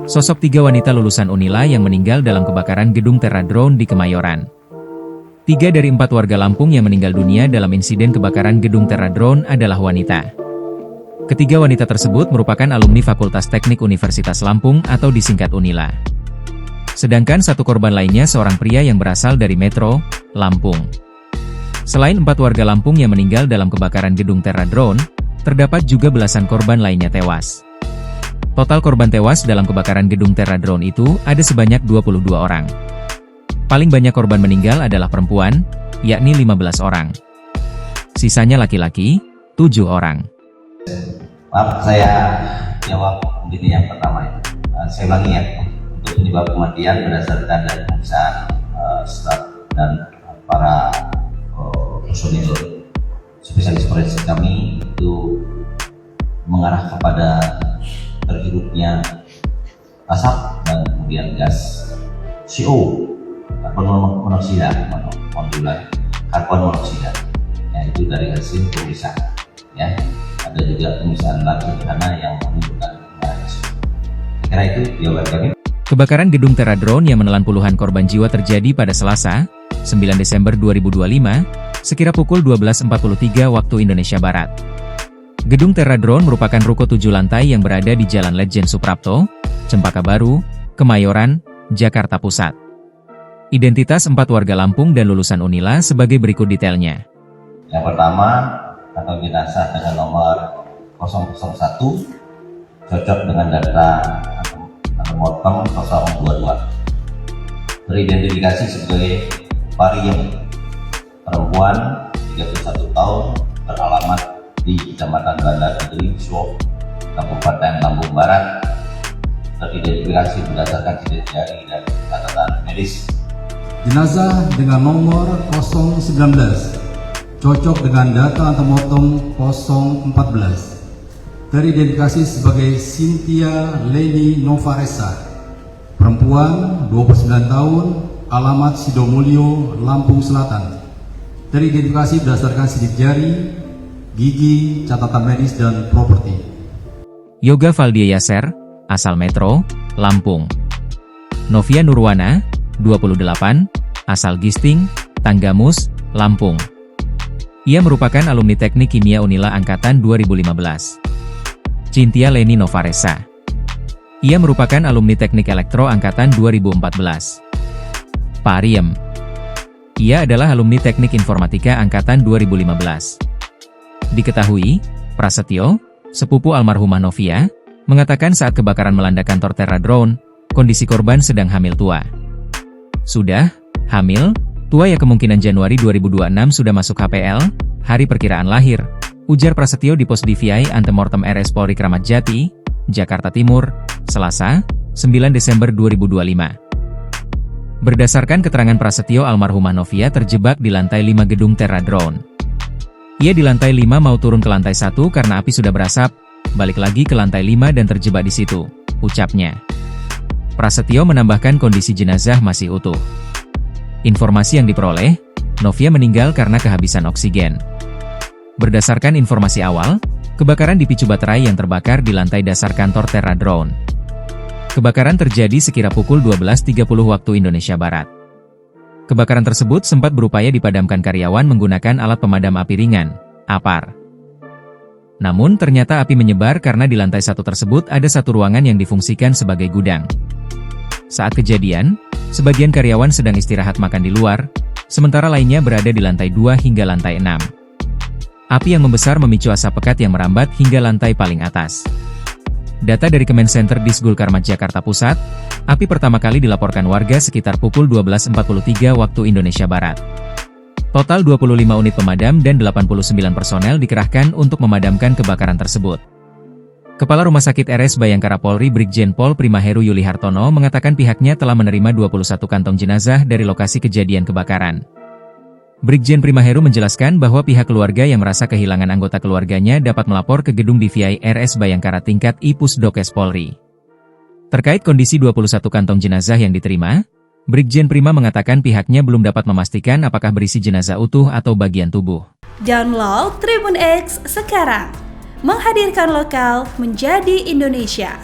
Sosok 3 wanita lulusan Unila yang meninggal dalam kebakaran gedung Terradrone di Kemayoran. 3 dari 4 warga Lampung yang meninggal dunia dalam insiden kebakaran gedung Terradrone adalah wanita. Ketiga wanita tersebut merupakan alumni Fakultas Teknik Universitas Lampung atau disingkat Unila. Sedangkan 1 korban lainnya seorang pria yang berasal dari Metro, Lampung. Selain 4 warga Lampung yang meninggal dalam kebakaran gedung Terradrone, terdapat juga belasan korban lainnya tewas. Total korban tewas dalam kebakaran gedung Terradrone itu ada sebanyak 22 orang. Paling banyak korban meninggal adalah perempuan, yakni 15 orang. Sisanya laki-laki, 7 orang. Maaf, saya jawab mungkin yang pertama itu. Saya ulangi ya, untuk penyebab kematian berdasarkan dari pemeriksaan staf dan para personil spesialis forensik kami itu mengarah kepada terhirupnya asap dan kemudian gas CO, karbon monoksida, karbon monoksida. Ya, itu dari hasil pemeriksaan. Ya, ada juga pemeriksaan lab sederhana yang menunjukkan gas. Kira itu jawaban kami. Kebakaran gedung Terradrone yang menelan puluhan korban jiwa terjadi pada Selasa, 9 Desember 2025, sekira pukul 12.43 waktu Indonesia Barat. Gedung Terradrone merupakan ruko 7 lantai yang berada di Jalan Letjen Suprapto, Cempaka Baru, Kemayoran, Jakarta Pusat. Identitas 4 warga Lampung dan lulusan Unila sebagai berikut detailnya. Yang pertama, atau jenazah dengan nomor 001, cocok dengan data antemortem 022. Teridentifikasi sebagai Pariem, perempuan 31 tahun, beralamat di Kecamatan Bandar Negeri, Suwok, Kabupaten Lampung Barat, teridentifikasi berdasarkan sidik jari dan catatan medis. Jenazah dengan nomor 019, cocok dengan data antemortem 014, teridentifikasi sebagai Cynthia Leni Novaresa, perempuan 29 tahun, alamat Sidomulyo, Lampung Selatan, teridentifikasi berdasarkan sidik jari, gigi, catatan medis, dan properti. Yoga Valdia Yaser, asal Metro, Lampung. Novia Nurwana, 28, asal Gisting, Tanggamus, Lampung. Ia merupakan alumni Teknik Kimia Unila Angkatan 2015. Cynthia Leni Novaresa. Ia merupakan alumni Teknik Elektro Angkatan 2014. Pariem. Ia adalah alumni Teknik Informatika Angkatan 2015. Diketahui, Prasetyo, sepupu almarhumah Novia, mengatakan saat kebakaran melanda kantor Terradrone, kondisi korban sedang hamil tua. Sudah, hamil, tua ya kemungkinan Januari 2026 sudah masuk HPL, hari perkiraan lahir, ujar Prasetyo di pos DVI Antemortem RS Polri Kramat Jati, Jakarta Timur, Selasa, 9 Desember 2025. Berdasarkan keterangan Prasetyo, almarhumah Novia terjebak di lantai 5 gedung Terradrone. Ia di lantai 5 mau turun ke lantai 1 karena api sudah berasap, balik lagi ke lantai 5 dan terjebak di situ, ucapnya. Prasetyo menambahkan kondisi jenazah masih utuh. Informasi yang diperoleh, Novia meninggal karena kehabisan oksigen. Berdasarkan informasi awal, kebakaran dipicu baterai yang terbakar di lantai dasar kantor Terradrone. Kebakaran terjadi sekira pukul 12.30 waktu Indonesia Barat. Kebakaran tersebut sempat berupaya dipadamkan karyawan menggunakan alat pemadam api ringan, APAR. Namun ternyata api menyebar karena di lantai 1 tersebut ada satu ruangan yang difungsikan sebagai gudang. Saat kejadian, sebagian karyawan sedang istirahat makan di luar, sementara lainnya berada di lantai 2 hingga lantai 6. Api yang membesar memicu asap pekat yang merambat hingga lantai paling atas. Data dari Kemencenter Disgul Karmat Jakarta Pusat, api pertama kali dilaporkan warga sekitar pukul 12.43 waktu Indonesia Barat. Total 25 unit pemadam dan 89 personel dikerahkan untuk memadamkan kebakaran tersebut. Kepala Rumah Sakit RS Bayangkara Polri Brigjen Pol Primaheru Yuli Hartono mengatakan pihaknya telah menerima 21 kantong jenazah dari lokasi kejadian kebakaran. Brigjen Primaheru menjelaskan bahwa pihak keluarga yang merasa kehilangan anggota keluarganya dapat melapor ke gedung DVI RS Bayangkara tingkat I-Pusdokes Polri. Terkait kondisi 21 kantong jenazah yang diterima, Brigjen Prima mengatakan pihaknya belum dapat memastikan apakah berisi jenazah utuh atau bagian tubuh. Download Tribun X sekarang, menghadirkan lokal menjadi Indonesia.